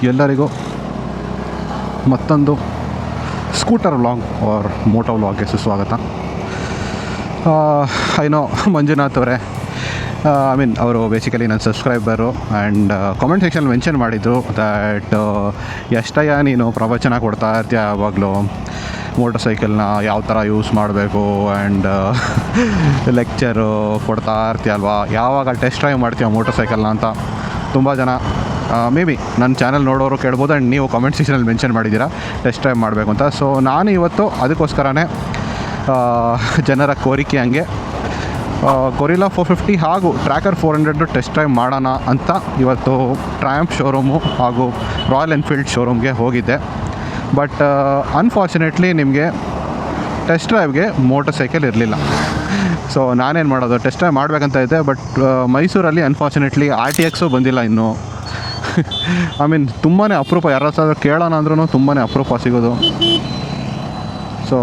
ಎಲ್ಲರಿಗೂ ಮತ್ತೊಂದು scooter vlog R Moto ವ್ಲಾಗ್ಗೆ ಸುಸ್ವಾಗತ. ಐನೋ ಮಂಜುನಾಥ್ ಅವರೇ, ಐ ಮೀನ್ ಅವರು ಬೇಸಿಕಲಿ ನನ್ನ subscriber and comment section mention ಮಾಡಿದರು ದ್ಯಾಟ್ ಎಷ್ಟಯ್ಯ ನೀನು ಪ್ರವಚನ ಕೊಡ್ತಾ ಇರ್ತೀಯ ಯಾವಾಗಲೂ ಮೋಟರ್ ಸೈಕಲ್ನ ಯಾವ ಥರ ಯೂಸ್ ಮಾಡಬೇಕು ಆ್ಯಂಡ್ ಲೆಕ್ಚರು ಕೊಡ್ತಾ ಇರ್ತೀಯಲ್ವಾ, ಯಾವಾಗ ಟೆಸ್ಟ್ ಡ್ರೈವ್ ಮಾಡ್ತೀಯ ಮೋಟರ್ ಸೈಕಲ್ನ ಅಂತ ತುಂಬ ಜನ ಮೇ ಬಿ ನನ್ನ ಚಾನಲ್ ನೋಡೋರು ಕೇಳ್ಬೋದು. ಆ್ಯಂಡ್ ನೀವು ಕಾಮೆಂಟ್ ಸೆಕ್ಷನಲ್ಲಿ ಮೆನ್ಷನ್ ಮಾಡಿದ್ದೀರಾ ಟೆಸ್ಟ್ ಡ್ರೈವ್ ಮಾಡಬೇಕು ಅಂತ. ಸೊ ನಾನು ಇವತ್ತು ಅದಕ್ಕೋಸ್ಕರನೇ ಜನರ ಕೋರಿಕೆ ಹಂಗೆ ಗೊರಿಲ್ಲಾ 450 ಹಾಗೂ ಟ್ರ್ಯಾಕರ್ 400 ಟೆಸ್ಟ್ ಡ್ರೈವ್ ಮಾಡೋಣ ಅಂತ ಇವತ್ತು ಟ್ರಯಾಂಪ್ ಶೋರೂಮು ಹಾಗೂ ರಾಯಲ್ ಎನ್ಫೀಲ್ಡ್ ಶೋರೂಮ್ಗೆ ಹೋಗಿದ್ದೆ. ಬಟ್ ಅನ್ಫಾರ್ಚುನೇಟ್ಲಿ ನಿಮಗೆ ಟೆಸ್ಟ್ ಡ್ರೈವ್ಗೆ ಮೋಟರ್ ಸೈಕಲ್ ಇರಲಿಲ್ಲ. ಸೊ ನಾನೇನು ಮಾಡೋದು, ಟೆಸ್ಟ್ ಡ್ರೈವ್ ಮಾಡಬೇಕಂತ ಇದ್ದೆ. ಬಟ್ ಮೈಸೂರಲ್ಲಿ ಅನ್ಫಾರ್ಚುನೇಟ್ಲಿ RTX ಬಂದಿಲ್ಲ ಇನ್ನೂ. ಐ ಮೀನ್ ತುಂಬಾ ಅಪರೂಪ, ಯಾರಾದ್ರೂ ಕೇಳೋಣ ಅಂದ್ರೂ ತುಂಬಾ ಅಪರೂಪ ಸಿಗೋದು. So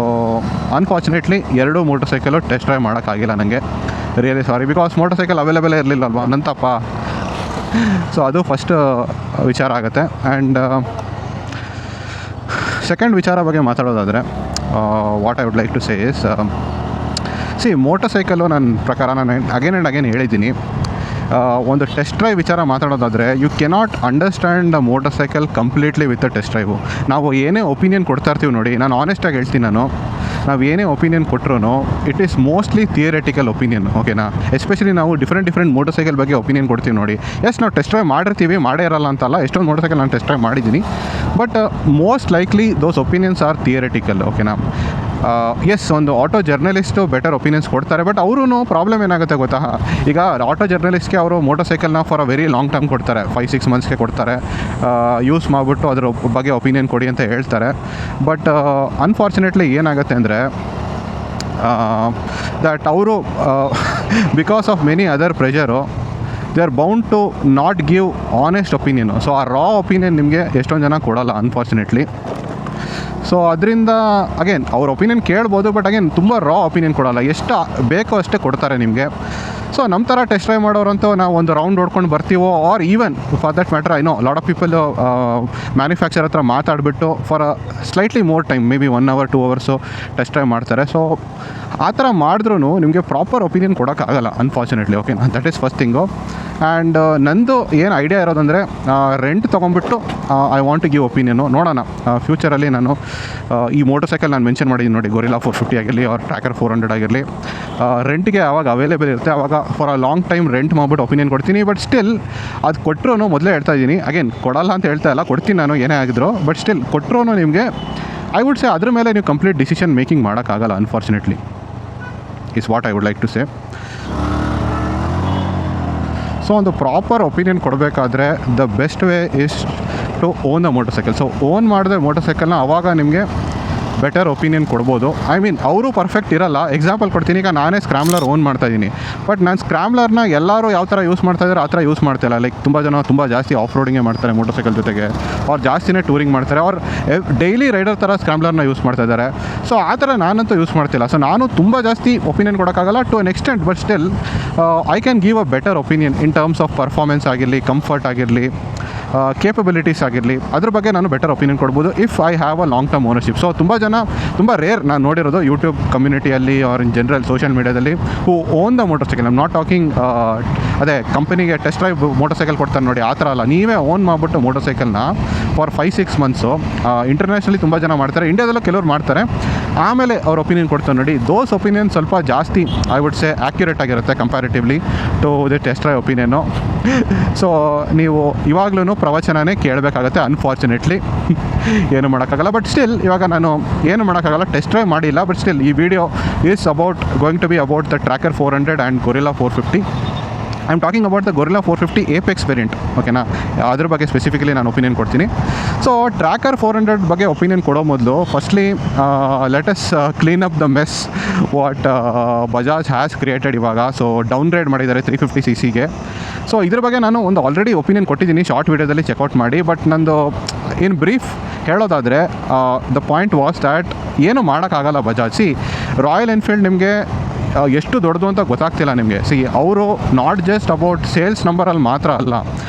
unfortunately 2 motorcycle test drive ಮಾಡೋಕ್ಕಾಗಿಲ್ಲ ನನಗೆ. Really sorry, because motorcycle available ಇರಲಿಲ್ಲಲ್ವಾ, ನನ್ನ ತಪ್ಪ. ಸೊ ಅದು ಫಸ್ಟ್ ವಿಚಾರ ಆಗುತ್ತೆ. ಆ್ಯಂಡ್ ಸೆಕೆಂಡ್ ವಿಚಾರ ಬಗ್ಗೆ ಮಾತಾಡೋದಾದರೆ what I would like to say is, motorcycle ನನ್ನ ಪ್ರಕಾರ ನಾನು ಅಗೇನ್ ಆ್ಯಂಡ್ ಅಗೇನ್ ಹೇಳಿದ್ದೀನಿ, ಒಂದು ಟೆಸ್ಟ್ ಡ್ರೈವ್ ವಿಚಾರ ಮಾತಾಡೋದಾದರೆ you cannot understand the motorcycle completely with a test drive. ನಾವು ಏನೇ ಒಪಿನಿಯನ್ ಕೊಡ್ತಾ ಇರ್ತೀವಿ ನೋಡಿ, ನಾನು ಆನೆಸ್ಟಾಗಿ ಹೇಳ್ತೀನಿ, ನಾವು ಏನೇ ಒಪಿನಿಯನ್ ಕೊಟ್ಟರು it is mostly theoretical opinion, ಓಕೆನಾ. ಎಸ್ಪೆಷಲಿ ನಾವು ಡಿಫ್ರೆಂಟ್ ಮೋಟರ್ ಸೈಕಲ್ ಬಗ್ಗೆ ಒಪಿನಿಯನ್ ಕೊಡ್ತೀವಿ ನೋಡಿ. ನಾವು ಟೆಸ್ಟ್ ಡ್ರೈವ್ ಮಾಡಿರ್ತೀವಿ, ಮಾಡೇ ಇರಲ್ಲ ಅಂತಲ್ಲ, ಎಷ್ಟೊಂದು ಮೋಟರ್ ಸೈಕಲ್ ನಾನು ಟೆಸ್ಟ್ ಡ್ರೈವ್ ಮಾಡಿದ್ದೀನಿ. But most likely those opinions are theoretical, ಓಕೆನಾ. ಒಂದು ಆಟೋ ಜರ್ನಲಿಸ್ಟು ಬೆಟರ್ ಒಪಿನಿಯನ್ಸ್ ಕೊಡ್ತಾರೆ. ಬಟ್ ಅವರು ಪ್ರಾಬ್ಲಮ್ ಏನಾಗುತ್ತೆ ಗೊತ್ತಾ, ಈಗ ಆಟೋ ಜರ್ನಲಿಸ್ಟ್ಗೆ ಅವರು ಮೋಟರ್ ಸೈಕಲ್ನ for a very long term ಕೊಡ್ತಾರೆ, 5-6 ಮಂತ್ಸ್ಗೆ ಕೊಡ್ತಾರೆ, ಯೂಸ್ ಮಾಡಿಬಿಟ್ಟು ಅದ್ರ ಬಗ್ಗೆ ಒಪಿನಿಯನ್ ಕೊಡಿ ಅಂತ ಹೇಳ್ತಾರೆ. ಬಟ್ ಅನ್ಫಾರ್ಚುನೇಟ್ಲಿ ಏನಾಗುತ್ತೆ ಅಂದರೆ ದ್ಯಾಟ್ ಅವರು because of many other pressure they are bound to not give honest opinion. So ಆ ರಾ ಒಪಿನಿಯನ್ ನಿಮಗೆ ಎಷ್ಟೊಂದು ಜನ ಕೊಡೋಲ್ಲ ಅನ್ಫಾರ್ಚುನೇಟ್ಲಿ. ಸೊ ಅದರಿಂದ ಅಗೇನ್ ಅವ್ರ ಒಪಿನಿಯನ್ ಕೇಳ್ಬೋದು, ಬಟ್ ಅಗೇನ್ ತುಂಬ ರಾ ಒಪಿನಿಯನ್ ಕೊಡೋಲ್ಲ, ಎಷ್ಟು ಬೇಕೋ ಅಷ್ಟೇ ಕೊಡ್ತಾರೆ ನಿಮಗೆ. ಸೊ ನಮ್ಮ ಥರ ಟೆಸ್ಟ್ ಡ್ರೈವ್ ಮಾಡೋರಂತೂ ನಾವು ಒಂದು ರೌಂಡ್ ಹೊಡ್ಕೊಂಡು ಬರ್ತೀವೋ, or even for that matter I know lot of people manufacturer ಹತ್ರ ಮಾತಾಡಿಬಿಟ್ಟು for a slightly more time, maybe 1 hour 2 hours test drive ಮಾಡ್ತಾರೆ. ಸೊ ಆ ಥರ ಮಾಡಿದ್ರೂ ನಿಮಗೆ ಪ್ರಾಪರ್ ಒಪಿನಿಯನ್ ಕೊಡೋಕ್ಕಾಗಲ್ಲ unfortunately, okay. That is first thing. And ನಂದು ಏನು ಐಡಿಯಾ ಇರೋದಂದರೆ ರೆಂಟ್ ತೊಗೊಂಡ್ಬಿಟ್ಟು I want to give opinion. ನೋಡೋಣ ಫ್ಯೂಚರಲ್ಲಿ ನಾನು ಈ ಮೋಟರ್ ಸೈಕಲ್ ನಾನು ಮೆನ್ಷನ್ ಮಾಡಿದ್ದೀನಿ ನೋಡಿ, ಗೊರಿಲ್ಲಾ 450 ಆಗಿರಲಿ ಆರ್ ಟ್ರ್ಯಾಕರ್ 400 ಆಗಿರಲಿ, ರೆಂಟ್ಗೆ ಯಾವಾಗ ಅವೈಲೇಬಲ್ ಇರುತ್ತೆ ಆವಾಗ for a long time rent ಮಾಡಿಬಿಟ್ಟು ಒಪಿನಿಯನ್ ಕೊಡ್ತೀನಿ. ಬಟ್ ಸ್ಟಿಲ್ ಅದು ಕೊಟ್ಟರು ಮೊದಲೇ ಹೇಳ್ತಾ ಇದ್ದೀನಿ, ಅಗೇನ್ ಕೊಡಲ್ಲ ಅಂತ ಹೇಳ್ತಾ ಇಲ್ಲ, ಕೊಡ್ತೀನಿ ನಾನು ಏನೇ ಆಗಿದ್ರು. ಬಟ್ ಸ್ಟಿಲ್ ಕೊಟ್ಟರು ನಿಮಗೆ ಐ ವುಡ್ ಸೇ ಅದ್ರ ಮೇಲೆ ನೀವು ಕಂಪ್ಲೀಟ್ ಡಿಸಿಷನ್ ಮೇಕಿಂಗ್ ಮಾಡೋಕ್ಕಾಗಲ್ಲ unfortunately, is what I would like to say. So ಒಂದು ಪ್ರಾಪರ್ ಒಪಿನಿಯನ್ ಕೊಡಬೇಕಾದ್ರೆ the best way is to own the motorcycle. So own ಮಾಡಿದ್ರೆ ಮೋಟರ್ ಸೈಕಲ್ನ ಆವಾಗ ನಿಮಗೆ ಬೆಟರ್ ಒಪಿನಿಯನ್ ಕೊಡ್ಬೋದು. ಐ ಮೀನ್ ಅವರು ಪರ್ಫೆಕ್ಟ್ ಇರಲ್ಲ. ಎಕ್ಸಾಂಪಲ್ ಕೊಡ್ತೀನಿ, ಈಗ ನಾನೇ ಸ್ಕ್ರಾಮ್ಲರ್ ಓನ್ ಮಾಡ್ತಾಯಿದ್ದೀನಿ. ಬಟ್ ನಾನು ಸ್ಕ್ರಾಮ್ಲರ್ನ ಎಲ್ಲರೂ ಯಾವ ಥರ ಯೂಸ್ ಮಾಡ್ತಾಯಿದ್ದಾರೆ ಆ ಥರ ಯೂಸ್ ಮಾಡ್ತಾಯಿಲ್ಲ. ಲೈಕ್ ತುಂಬ ಜನ ತುಂಬ ಜಾಸ್ತಿ ಆಫ್ ರೋಡಿಂಗೇ ಮಾಡ್ತಾರೆ ಮೋಟರ್ ಸೈಕಲ್ ಜೊತೆಗೆ, ಅವ್ರು ಜಾಸ್ತಿನೇ ಟೂರಿಂಗ್ ಮಾಡ್ತಾರೆ, ಅವ್ರು ಡೈಲಿ ರೈಡರ್ ಥರ ಸ್ಕ್ರಾಮ್ಲರ್ನ ಯೂಸ್ ಮಾಡ್ತಾ ಇದ್ದಾರೆ. ಸೊ ಆ ಥರ ನಾನಂತೂ ಯೂಸ್ ಮಾಡ್ತಿಲ್ಲ. ಸೊ ನಾನು ತುಂಬ ಜಾಸ್ತಿ ಒಪಿನಿಯನ್ ಕೊಡೋಕ್ಕಾಗಲ್ಲ to an extent. But still I can give a better opinion in terms of performance ಆಗಿರಲಿ, ಕಂಫರ್ಟ್ ಆಗಿರಲಿ, ಕೇಪಬಿಲಿಟೀಸ್ ಆಗಿರಲಿ, ಅದ್ರ ಬಗ್ಗೆ ನಾನು ಬೆಟರ್ ಒಪಿನಿಯನ್ ಕೊಡ್ಬೋದು if I have a long term ownership. So ತುಂಬ ರೇರ್ ನಾನು ನೋಡಿರೋದು ಯೂಟ್ಯೂಬ್ ಕಮ್ಯುನಿಟಿಯಲ್ಲಿ ಆರ್ ಇನ್ ಜನರಲ್ ಸೋಷಿಯಲ್ ಮೀಡಿಯಾದಲ್ಲಿ who own the motorcycle. I am not talking ಅದೇ ಕಂಪನಿಗೆ ಟೆಸ್ಟ್ ಡ್ರೈವ್ ಮೋಟರ್ ಸೈಕಲ್ ಕೊಡ್ತಾರೆ ನೋಡಿ, ಆ ಥರ ಅಲ್ಲ. ನೀವೇ ಓನ್ ಮಾಡಿಬಿಟ್ಟು ಮೋಟರ್ ಸೈಕಲ್ನ ಫಾರ್ 5-6 ಮಂತ್ಸು ಇಂಟರ್ನ್ಯಾಷನಲಿ ತುಂಬ ಜನ ಮಾಡ್ತಾರೆ, ಇಂಡಿಯಾದಲ್ಲೂ ಕೆಲವ್ರು ಮಾಡ್ತಾರೆ. ಆಮೇಲೆ ಅವ್ರ ಒಪಿನಿಯನ್ ಕೊಡ್ತಾರೆ ನೋಡಿ, ದೋಸ್ ಒಪಿನಿಯನ್ ಸ್ವಲ್ಪ ಜಾಸ್ತಿ ಐ ವುಡ್ ಸೇ ಆ್ಯಕ್ಯುರೇಟ್ ಆಗಿರುತ್ತೆ comparatively to the test drive opinion. So ನೀವು ಇವಾಗ್ಲೂ ಪ್ರವಚನನೇ ಕೇಳಬೇಕಾಗತ್ತೆ ಅನ್ಫಾರ್ಚುನೇಟ್ಲಿ, ಏನು ಮಾಡೋಕ್ಕಾಗಲ್ಲ. ಬಟ್ ಸ್ಟಿಲ್ ಇವಾಗ ನಾನು ಏನು ಮಾಡೋಕ್ಕಾಗಲ್ಲ, ಟೆಸ್ಟ್ ಡ್ರೈವ್ ಮಾಡಿಲ್ಲ. ಬಟ್ ಸ್ಟಿಲ್ ಈ video is going to be about the Tracker 400 and Guerrilla 450. I am talking about the Guerrilla 450 Apex variant, ಓಕೆನಾ. ಅದ್ರ ಬಗ್ಗೆ ಸ್ಪೆಸಿಫಿಕಲಿ ನಾನು ಒಪಿನಿಯನ್ ಕೊಡ್ತೀನಿ. ಸೊ ಟ್ರ್ಯಾಕರ್ 400 ಬಗ್ಗೆ ಒಪಿನಿಯನ್ ಕೊಡೋ ಮೊದಲು firstly let us clean up the mess what Bajaj has created ಇವಾಗ. So downgrade ಮಾಡಿದ್ದಾರೆ 350cc. ಸೊ ಇದ್ರ ಬಗ್ಗೆ ನಾನು ಒಂದು ಆಲ್ರೆಡಿ ಒಪಿನಿಯನ್ ಕೊಟ್ಟಿದ್ದೀನಿ ಶಾರ್ಟ್ ವೀಡಿಯೋದಲ್ಲಿ, ಚೆಕ್ಔಟ್ ಮಾಡಿ. ಬಟ್ ನಂದು ಇನ್ ಬ್ರೀಫ್ ಹೇಳೋದಾದರೆ ದ ಪಾಯಿಂಟ್ ವಾಸ್ ದ್ಯಾಟ್ ಏನು ಮಾಡೋಕ್ಕಾಗಲ್ಲ ಬಜಾಜ್. ರಾಯಲ್ ಎನ್ಫೀಲ್ಡ್ ನಿಮಗೆ ಎಷ್ಟು ದೊಡ್ಡದು ಅಂತ ಗೊತ್ತಾಗ್ತಿಲ್ಲ ನಿಮಗೆ. ಅವರು ನಾಟ್ ಜಸ್ಟ್ ಅಬೌಟ್ ಸೇಲ್ಸ್ ನಂಬರಲ್ಲಿ ಮಾತ್ರ ಅಲ್ಲ,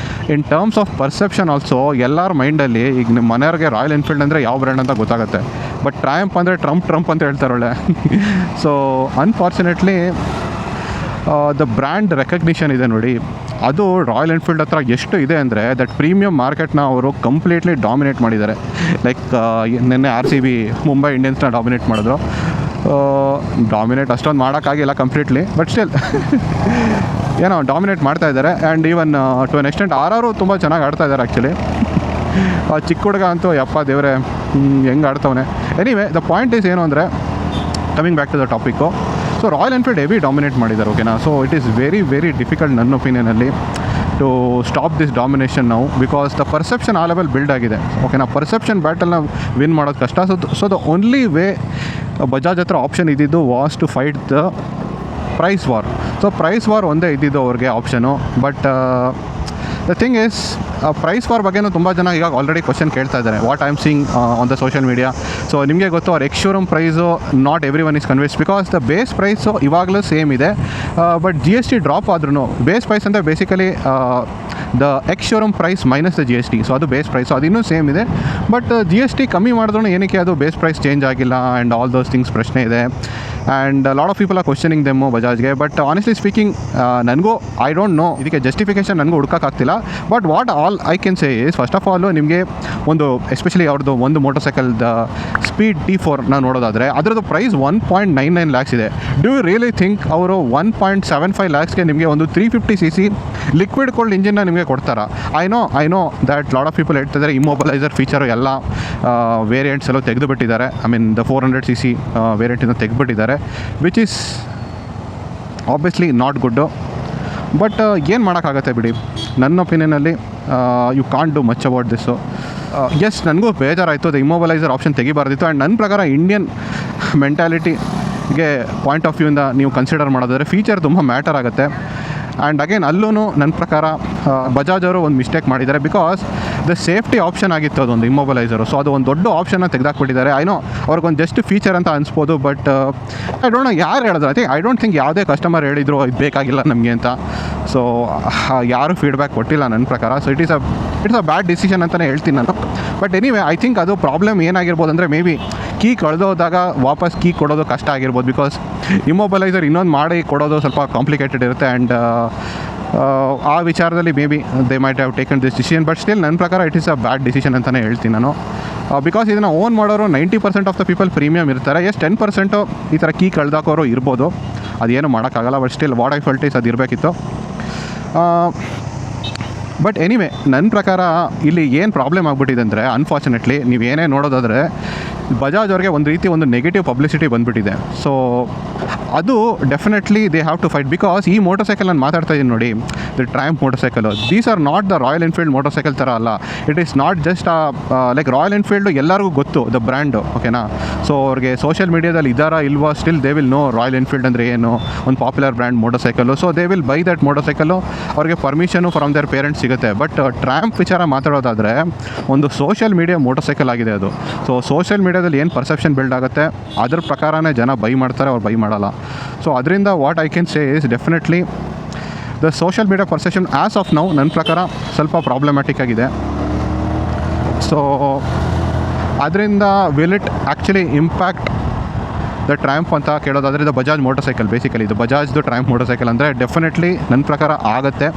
ಇನ್ ಟರ್ಮ್ಸ್ ಆಫ್ ಪರ್ಸೆಪ್ಷನ್ ಆಲ್ಸೋ ಎಲ್ಲರ ಮೈಂಡಲ್ಲಿ ಈಗ ನಿಮ್ಮ ಮನೆಯವ್ರಿಗೆ ರಾಯಲ್ ಎನ್ಫೀಲ್ಡ್ ಅಂದರೆ ಯಾವ ಬ್ರ್ಯಾಂಡ್ ಅಂತ ಗೊತ್ತಾಗುತ್ತೆ, ಬಟ್ ಟ್ರಯಂಫ್ ಅಂದರೆ ಟ್ರಂಪ್ ಅಂತ ಹೇಳ್ತಾರೊಳ್ಳೆ. So unfortunately the brand recognition ಇದೆ ನೋಡಿ, ಅದು ರಾಯಲ್ ಎನ್ಫೀಲ್ಡ್ ಹತ್ರ ಎಷ್ಟು ಇದೆ ಅಂದರೆ ದಟ್ ಪ್ರೀಮಿಯಂ ಮಾರ್ಕೆಟ್ನ ಅವರು ಕಂಪ್ಲೀಟ್ಲಿ ಡಾಮಿನೇಟ್ ಮಾಡಿದ್ದಾರೆ. ಲೈಕ್ ನಿನ್ನೆ RCB ಮುಂಬೈ ಇಂಡಿಯನ್ಸ್ನ ಡಾಮಿನೇಟ್ ಮಾಡಿದ್ರು. ಡಾಮಿನೇಟ್ ಅಷ್ಟೊಂದು ಮಾಡೋಕ್ಕಾಗಿಲ್ಲ ಕಂಪ್ಲೀಟ್ಲಿ, ಬಟ್ ಸ್ಟಿಲ್ ಏನೋ ಡಾಮಿನೇಟ್ ಮಾಡ್ತಾ ಇದ್ದಾರೆ. And even to an extent RR ತುಂಬ ಚೆನ್ನಾಗಿ ಆಡ್ತಾ ಇದ್ದಾರೆ ಆ್ಯಕ್ಚುಲಿ. ಚಿಕ್ಕ ಹುಡುಗ ಅಂತೂ ಯಪ್ಪ ದೇವರೇ ಹೆಂಗೆ ಆಡ್ತವನೆ. ಎನಿವೇ ದ ಪಾಯಿಂಟ್ ಈಸ್ ಏನು ಅಂದರೆ, coming back to the topic, so Royal Enfield heavy dominate ಮಾಡಿದ್ದಾರೆ, okay. So it is very very difficult ನನ್ನ ಒಪಿನಿಯನಲ್ಲಿ ಟು ಸ್ಟಾಪ್ ದಿಸ್ ಡಾಮಿನೇಷನ್ ನಾವು, ಬಿಕಾಸ್ ದ ಪರ್ಸೆಪ್ಷನ್ ಆ ಲೆವೆಲ್ ಬಿಲ್ಡ್ ಆಗಿದೆ, ಓಕೆನಾ. ಪರ್ಸೆಪ್ಷನ್ ಬ್ಯಾಟಲ್ನ ವಿನ್ ಮಾಡೋದು ಕಷ್ಟ. So the only way Bajaj ಹತ್ರ ಆಪ್ಷನ್ ಇದ್ದಿದ್ದು was to fight the price war. So price war ಒಂದೇ ಇದ್ದಿದ್ದು ಅವ್ರಿಗೆ option. But the thing is, price war ಬಗ್ಗೆನೂ ತುಂಬ ಜನ ಈಗ ಆಲ್ರೆಡಿ ಕ್ವಶನ್ ಕೇಳ್ತಾ ಇದ್ದಾರೆ, what I am seeing on the social media. So ನಿಮಗೆ ಗೊತ್ತು, ಅವ್ರ ex showroom price not every one is convinced, because the base price ಇವಾಗಲೂ ಸೇಮ್ ಇದೆ. ಬಟ್ GST ಡ್ರಾಪ್ ಆದ್ರೂ ಬೇಸ್ ಪ್ರೈಸ್ ಅಂದರೆ basically the ex showroom price minus the GST. So ಅದು base price, ಅದು ಇನ್ನೂ ಸೇಮ್ ಇದೆ. ಬಟ್ GST ಕಮ್ಮಿ ಮಾಡಿದ್ರೂ ಏನಕ್ಕೆ ಅದು ಬೇಸ್ ಪ್ರೈಸ್ ಚೇಂಜ್ ಆಗಿಲ್ಲ ಆ್ಯಂಡ್ ಆಲ್ ದೋಸ್ ಥಿಂಗ್ಸ್ ಪ್ರಶ್ನೆ ಇದೆ. And lot of people are questioning them ಬಜಾಜ್ಗೆ. ಬಟ್ ಆನೆಸ್ಟ್ಲಿ ಸ್ಪೀಕಿಂಗ್ ನನಗೂ ಐ ಡೋಂಟ್ ನೋ, ಇದಕ್ಕೆ ಜಸ್ಟಿಫಿಕೇಷನ್ ನನಗೂ ಹುಡ್ಕೋಕ್ಕಾಗ್ತಿಲ್ಲ. But what all I can say is, first of all ನಿಮಗೆ ಒಂದು ಎಸ್ಪೆಷಲಿ ಅವ್ರದ್ದು ಒಂದು ಮೋಟರ್ ಸೈಕಲ್ದ ಸ್ಪೀಡ್ T4ನ ನೋಡೋದಾದರೆ ಅದರದ್ದು ಪ್ರೈಸ್ 1.99 lakhs ಇದೆ. ಡೂ ಯು ರಿಯಲಿ ಥಿಂಕ್ ಅವರು 1.75 lakhsಗೆ ನಿಮಗೆ ಒಂದು 350cc ಲಿಕ್ವಿಡ್ ಕೋಲ್ಡ್ ಇಂಜಿನ್ನ ನಿಮಗೆ ಕೊಡ್ತಾರಾ? I know that lot of people ಹೇಳ್ತಿದ್ದಾರೆ ಇಮ್ಮೊಬಲೈಸರ್ ಫೀಚರು ಎಲ್ಲ ವೇರಿಯಂಟ್ಸ್ ಎಲ್ಲ ತೆಗೆದುಬಿಟ್ಟಿದ್ದಾರೆ. ಐ ಮೀನ್ ದ 400cc ವೇರಿಯಂಟಿಂದ ತೆಗೆದುಬಿಟ್ಟಿದ್ದಾರೆ, which is obviously not good. But ಏನು ಮಾಡೋಕ್ಕಾಗತ್ತೆ ಬಿಡಿ, ನನ್ನ ಒಪಿನಿಯನಲ್ಲಿ you can't do much about this. Yes, ನನಗೂ ಬೇಜಾರಾಯಿತು, ಅದು ಇಮ್ಮೊಬಲೈಸರ್ ಆಪ್ಷನ್ ತೆಗಿಬಾರ್ದಿತ್ತು. ಆ್ಯಂಡ್ ನನ್ನ ಪ್ರಕಾರ ಇಂಡಿಯನ್ ಮೆಂಟ್ಯಾಲಿಟಿಗೆ ಪಾಯಿಂಟ್ ಆಫ್ ವ್ಯೂಯಿಂದ ನೀವು ಕನ್ಸಿಡರ್ ಮಾಡೋದಾದರೆ ಫೀಚರ್ ತುಂಬ ಮ್ಯಾಟರ್ ಆಗುತ್ತೆ. ಆ್ಯಂಡ್ ಅಗೇನ್ ಅಲ್ಲೂ ನನ್ನ ಪ್ರಕಾರ ಬಜಾಜ್ ಅವರು ಒಂದು ಮಿಸ್ಟೇಕ್ ಮಾಡಿದ್ದಾರೆ, ಬಿಕಾಸ್ ದ ಸೇಫ್ಟಿ ಆಪ್ಷನ್ ಆಗಿತ್ತು ಅದೊಂದು ಇಮ್ಮೊಬಲೈಸರು. ಸೊ ಅದು ಒಂದು ದೊಡ್ಡ ಆಪ್ಷನ್ನ ತೆಗೆದಾಕ್ಬಿಟ್ಟಿದ್ದಾರೆ. ಐನೋ ಅವ್ರಿಗೊಂದು ಜಸ್ಟ್ ಫೀಚರ್ ಅಂತ ಅನಿಸ್ಬೋದು, ಬಟ್ ಐ ಡೋಂಟ್ ನೋ ಯಾರು ಹೇಳಿದ್ರು. ಐ ಡೋಂಟ್ ಥಿಂಕ್ ಯಾವುದೇ ಕಸ್ಟಮರ್ ಹೇಳಿದ್ರು ಇದು ಬೇಕಾಗಿಲ್ಲ ನಮಗೆ ಅಂತ. ಸೊ ಯಾರೂ ಫೀಡ್ಬ್ಯಾಕ್ ಕೊಟ್ಟಿಲ್ಲ ನನ್ನ ಪ್ರಕಾರ. So it's a bad decision ಅಂತಲೇ ಹೇಳ್ತೀನಿ ನಾನು. ಬಟ್ ಎನಿವೇ ಐ ಥಿಂಕ್ ಅದು ಪ್ರಾಬ್ಲಮ್ ಏನಾಗಿರ್ಬೋದು ಅಂದರೆ, ಮೇ ಬಿ ಕೀ ಕಳೆದೋದಾಗ ವಾಪಸ್ ಕೀ ಕೊಡೋದು ಕಷ್ಟ ಆಗಿರ್ಬೋದು, ಬಿಕಾಸ್ ಇಮ್ಮೊಬಲೈಸರ್ ಇನ್ನೊಂದು ಮಾಡಿ ಕೊಡೋದು ಸ್ವಲ್ಪ ಕಾಂಪ್ಲಿಕೇಟೆಡ್ ಇರುತ್ತೆ. ಆ್ಯಂಡ್ ಆ ವಿಚಾರದಲ್ಲಿ may be they might have taken this decision. But still ನನ್ನ ಪ್ರಕಾರ it is a bad decision ಅಂತಲೇ ಹೇಳ್ತೀನಿ ನಾನು. ಬಿಕಾಸ್ ಇದನ್ನು ಓನ್ ಮಾಡೋರು 90% ಆಫ್ ದ ಪೀಪಲ್ ಪ್ರೀಮಿಯಮ್ ಇರ್ತಾರೆ. 10% ಈ ಥರ ಕೀ ಕಳೆದಾಕೋರು ಇರ್ಬೋದು, ಅದೇನು ಮಾಡೋಕ್ಕಾಗಲ್ಲ. But still what I felt is ಅದು ಇರಬೇಕಿತ್ತು. ಬಟ್ ಎನಿವೇ ನನ್ನ ಪ್ರಕಾರ ಇಲ್ಲಿ ಏನು ಪ್ರಾಬ್ಲಮ್ ಆಗಿಬಿಟ್ಟಿದೆ ಅಂದರೆ, ಅನ್ಫಾರ್ಚುನೇಟ್ಲಿ ನೀವು ಏನೇ ನೋಡೋದಾದರೆ ಬಜಾಜ್ ಅವ್ರಿಗೆ ಒಂದು ರೀತಿ ಒಂದು ನೆಗೆಟಿವ್ ಪಬ್ಲಿಸಿಟಿ ಬಂದುಬಿಟ್ಟಿದೆ. ಸೊ ಅದು definitely they have to fight. Because ಈ ಮೋಟರ್ ಸೈಕಲ್ ನಾನು ಮಾತಾಡ್ತಾ ಇದ್ದೀನಿ ನೋಡಿ, the Triumph motorcycle, these are not the Royal Enfield motorcycle ಥರ ಅಲ್ಲ. It is not just like Royal Enfield ಎಲ್ಲರಿಗೂ ಗೊತ್ತು ದ ಬ್ರ್ಯಾಂಡು, ಓಕೆನಾ. ಸೊ ಅವ್ರಿಗೆ ಸೋಷಿಯಲ್ ಮೀಡಿಯಾದಲ್ಲಿ ಇದ್ದಾರಾ ಇಲ್ವಾ, still they will know Royal Enfield ಅಂದರೆ ಏನು, ಒಂದು popular brand motorcycle. So they will buy that motor cycle. ಅವ್ರಿಗೆ ಪರ್ಮಿಷನು ಫ್ರಮ್ ದೇರ್ ಪೇರೆಂಟ್ಸ್ ಸಿಗುತ್ತೆ. ಬಟ್ ಟ್ರ್ಯಾಂಪ್ ವಿಚಾರ ಮಾತಾಡೋದಾದರೆ ಒಂದು ಸೋಷಿಯಲ್ ಮೀಡಿಯಾ ಮೋಟರ್ ಸೈಕಲ್ ಆಗಿದೆ ಅದು. ಸೊ ಸೋಷಿಯಲ್ ಮೀಡಿಯಾದಲ್ಲಿ ಏನು ಪರ್ಸೆಪ್ಷನ್ ಬಿಲ್ಡ್ ಆಗುತ್ತೆ ಅದ್ರ ಪ್ರಕಾರನೇ ಜನ ಬೈ ಮಾಡ್ತಾರೆ, ಅವ್ರು ಬೈ ಮಾಡಲ್ಲ. ಸೊ ಅದರಿಂದ what I can say is definitely the social media perception as of now ನನ್ನ ಪ್ರಕಾರ ಸ್ವಲ್ಪ ಪ್ರಾಬ್ಲಮ್ಯಾಟಿಕ್ ಆಗಿದೆ. ಸೊ ಅದರಿಂದ will it actually impact the Triumph ಅಂತ ಕೇಳೋದಾದರೆ the Bajaj motorcycle, basically ಇದು ಬಜಾಜ್ದು ಟ್ರಯಂಫ್ ಮೋಟರ್ ಸೈಕಲ್ ಅಂದರೆ ಡೆಫಿನೆಟ್ಲಿ ನನ್ನ ಪ್ರಕಾರ ಆಗುತ್ತೆ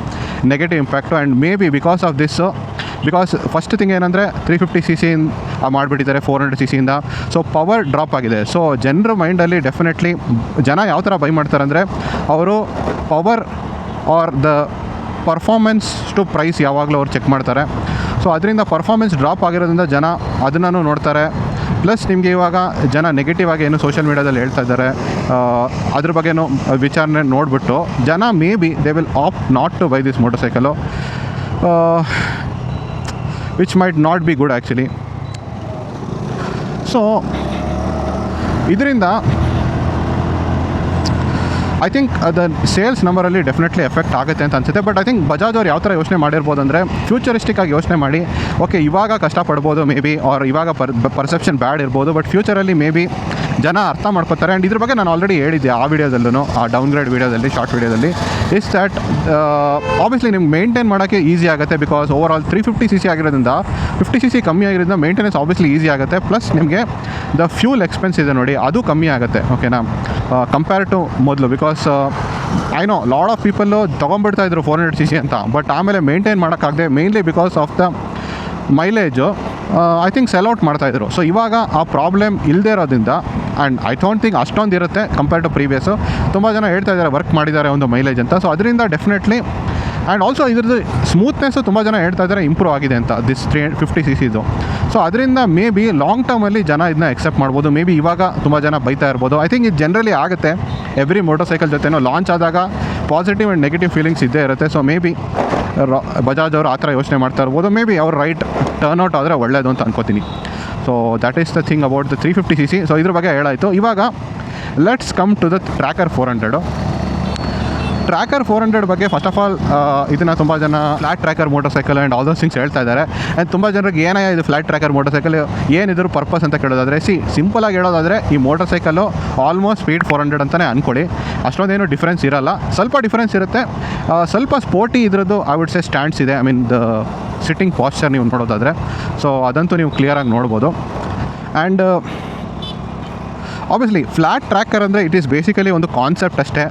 negative impact. And maybe because of this, because first thing ಏನಂದರೆ 350cc ಮಾಡಿಬಿಟ್ಟಿದ್ದಾರೆ 400cc. ಸೊ ಪವರ್ ಡ್ರಾಪ್ ಆಗಿದೆ. ಸೊ ಜನರ ಮೈಂಡಲ್ಲಿ ಡೆಫಿನೆಟ್ಲಿ ಜನ ಯಾವ ಥರ ಬೈ ಮಾಡ್ತಾರೆ ಅಂದರೆ, ಅವರು power are the performance to price ಯಾವಾಗಲೂ ಅವ್ರು ಚೆಕ್ ಮಾಡ್ತಾರೆ. ಸೊ ಅದರಿಂದ ಪರ್ಫಾರ್ಮೆನ್ಸ್ ಡ್ರಾಪ್ ಆಗಿರೋದ್ರಿಂದ ಜನ ಅದನ್ನು ನೋಡ್ತಾರೆ. ಪ್ಲಸ್ ನಿಮಗೆ ಇವಾಗ ಜನ ನೆಗೆಟಿವ್ ಆಗಿ ಏನು ಸೋಷಿಯಲ್ ಮೀಡಿಯಾದಲ್ಲಿ ಹೇಳ್ತಾ ಇದ್ದಾರೆ ಅದ್ರ ಬಗ್ಗೆನೂ ವಿಚಾರಣೆ ನೋಡಿಬಿಟ್ಟು ಜನ maybe they will opt not to buy this motorcycle, which might not be good actually. So ಇದರಿಂದ ಐ ಥಿಂಕ್ ದ ಸೇಲ್ಸ್ ನಂಬರಲ್ಲಿ ಡೆಫಿನೆಟ್ಲಿ ಎಫೆಕ್ಟ್ ಆಗುತ್ತೆ ಅಂತ ಅನಿಸುತ್ತೆ. ಬಟ್ ಐ ಥಿಂಕ್ ಬಜಾಜ್ ಅವ್ರು ಯಾವ ಥರ ಯೋಚನೆ ಮಾಡಿರ್ಬೋದು ಅಂದರೆ, ಫ್ಯೂಚರಿಸ್ಟಿಕ್ ಆಗಿ ಯೋಚನೆ ಮಾಡಿ, ಓಕೆ ಇವಾಗ ಕಷ್ಟಪಡ್ಬೋದು ಮೇ ಬಿ, ಆರ್ ಇವಾಗ ಪರ್ಸೆಪ್ಷನ್ ಬ್ಯಾಡ್ ಇರ್ಬೋದು, ಬಟ್ ಫ್ಯೂಚರಲ್ಲಿ ಮೇ ಬಿ ಜನ ಅರ್ಥ ಮಾಡ್ಕೋತಾರೆ. ಆ್ಯಂಡ್ ಇದ್ರ ಬಗ್ಗೆ ನಾನು ಆಲ್ರೆಡಿ ಹೇಳಿದ್ದೆ ಆ ವಿಡಿಯೋದಲ್ಲೂ, ಆ ಡೌನ್ಗ್ರೇಡ್ ವಿಡಿಯೋದಲ್ಲಿ, ಶಾರ್ಟ್ ವಿಡಿಯೋದಲ್ಲಿ ಇಸ್ ದ್ಯಾಟ್ ಆಬ್ವಿಯಸ್ಲಿ ನಿಮ್ಗೆ ಮೇಂಟೈನ್ ಮಾಡೋಕ್ಕೆ ಈಸಿ ಆಗುತ್ತೆ, ಬಿಕಾಸ್ ಓವರ್ ಆಲ್ 350 cc ಆಗಿರೋದ್ರಿಂದ 50 cc ಕಮ್ಮಿ ಆಗಿರೋದ್ರಿಂದ ಮೇಂಟೆನೆನ್ಸ್ ಆಬ್ವಿಯಸ್ಲಿ ಈಸಿ ಆಗುತ್ತೆ. ಪ್ಲಸ್ ನಿಮಗೆ ದ ಫ್ಯೂಲ್ ಎಕ್ಸ್ಪೆನ್ಸ್ ಇದೆ ನೋಡಿ, ಅದು ಕಮ್ಮಿ ಆಗುತ್ತೆ ಓಕೆನಾ ಕಂಪೇರ್ ಟು ಮೊದಲು. Because I know lot of people ತೊಗೊಂಡ್ಬಿಡ್ತಾಯಿದ್ರು 400 cc ಅಂತ, ಬಟ್ ಆಮೇಲೆ ಮೇಂಟೈನ್ ಮಾಡೋಕ್ಕಾಗದೆ mainly because of the mileage I think sell out ಮಾಡ್ತಾಯಿದ್ರು. ಸೊ ಇವಾಗ ಆ ಪ್ರಾಬ್ಲಮ್ ಇಲ್ಲದೆ ಇರೋದ್ರಿಂದ ಆ್ಯಂಡ್ ಐ ಡೋಂಟ್ ಥಿಂಕ್ ಅಷ್ಟೊಂದು ಇರುತ್ತೆ ಕಂಪೇರ್ ಟು ಪ್ರೀವಿಯಸ್ಸು. ತುಂಬ ಜನ ಹೇಳ್ತಾ ಇದ್ದಾರೆ ವರ್ಕ್ ಮಾಡಿದ್ದಾರೆ ಒಂದು ಮೈಲೇಜ್ ಅಂತ. ಸೊ ಅದರಿಂದ ಡೆಫಿನೆಟ್ಲಿ ಆ್ಯಂಡ್ ಆಲ್ಸೋ ಇದ್ರದ್ದು ಸ್ಮೂತ್ನೆಸ್ಸು ತುಂಬ ಜನ ಹೇಳ್ತಾ ಇದ್ದಾರೆ ಇಂಪ್ರೂವ್ ಆಗಿದೆ ಅಂತ ದಿಸ್ 350 cc. ಸೊ ಅದರಿಂದ ಮೇ ಬಿ ಲಾಂಗ್ ಟರ್ಮಲ್ಲಿ ಜನ ಇದನ್ನ ಎಕ್ಸೆಪ್ಟ್ ಮಾಡ್ಬೋದು. ಮೇ ಬಿ ಇವಾಗ ತುಂಬ ಜನ ಬೈತಾ ಇರ್ಬೋದು. ಐ ಥಿಂಕ್ ಇದು ಜನರಲಿ ಆಗುತ್ತೆ ಎವ್ರಿ ಮೋಟರ್ ಸೈಕಲ್ ಜೊತೆನೋ ಲಾಂಚ್ ಆದಾಗ ಪಾಸಿಟಿವ್ ಆ್ಯಂಡ್ ನೆಗೆಟಿವ್ ಫೀಲಿಂಗ್ಸ್ ಇದ್ದೇ ಇರುತ್ತೆ. ಸೊ ಮೇ ಬಿ ಬಜಾಜ್ ಅವರು ಆ ಥರ ಯೋಚನೆ ಮಾಡ್ತಾ ಇರ್ಬೋದು. ಮೇ ಬಿ ಅವ್ರು ರೈಟ್ ಟರ್ನ್ಔಟ್ ಆದರೆ ಒಳ್ಳೆಯದು ಅಂತ ಅನ್ಕೋತೀನಿ. So that is the thing about the 350 cc. So ಇದ್ರ ಬಗ್ಗೆ ಹೇಳಾಯಿತು. ಇವಾಗ let's come to the Tracker 400. Tracker 400 ಬಗ್ಗೆ ಫಸ್ಟ್ ಆಫ್ ಆಲ್ ಇದನ್ನು ತುಂಬ ಜನ flat tracker motorcycle and all those things ಹೇಳ್ತಾ ಇದ್ದಾರೆ. ಆ್ಯಂಡ್ ತುಂಬ ಜನರಿಗೆ ಏನಾಯ ಇದು ಫ್ಲ್ಯಾಟ್ ಟ್ರ್ಯಾಕರ್ ಮೋಟರ್ ಸೈಕಲ್ ಏನಿದ್ರು ಪರ್ಪಸ್ ಅಂತ ಕೇಳೋದಾದರೆ ಸಿಂಪಲಾಗಿ ಹೇಳೋದಾದರೆ ಈ ಮೋಟರ್ ಸೈಕಲ್ಲು ಆಲ್ಮೋಸ್ಟ್ ಸ್ಪೀಡ್ 400 ಅಂತಲೇ ಅಂದ್ಕೊಳ್ಳಿ. ಅಷ್ಟೊಂದೇನು ಡಿಫ್ರೆನ್ಸ್ ಇರೋಲ್ಲ, ಸ್ವಲ್ಪ ಡಿಫ್ರೆನ್ಸ್ ಇರುತ್ತೆ. ಸ್ವಲ್ಪ ಸ್ಪೋರ್ಟಿ ಇದ್ರದ್ದು ಐ ವುಡ್ ಸೇ ಸ್ಟ್ಯಾಂಡ್ಸ್ ಇದೆ. I mean the sitting Pasteur ನೀವು ನೋಡೋದಾದರೆ ಸೊ ಅದಂತೂ ನೀವು ಕ್ಲಿಯರಾಗಿ ನೋಡ್ಬೋದು. ಆ್ಯಂಡ್ ಆಬ್ವಿಯಸ್ಲಿ ಫ್ಲ್ಯಾಟ್ ಟ್ರ್ಯಾಕರ್ ಅಂದರೆ ಇಟ್ ಈಸ್ ಬೇಸಿಕಲಿ ಒಂದು ಕಾನ್ಸೆಪ್ಟ್ ಅಷ್ಟೇ,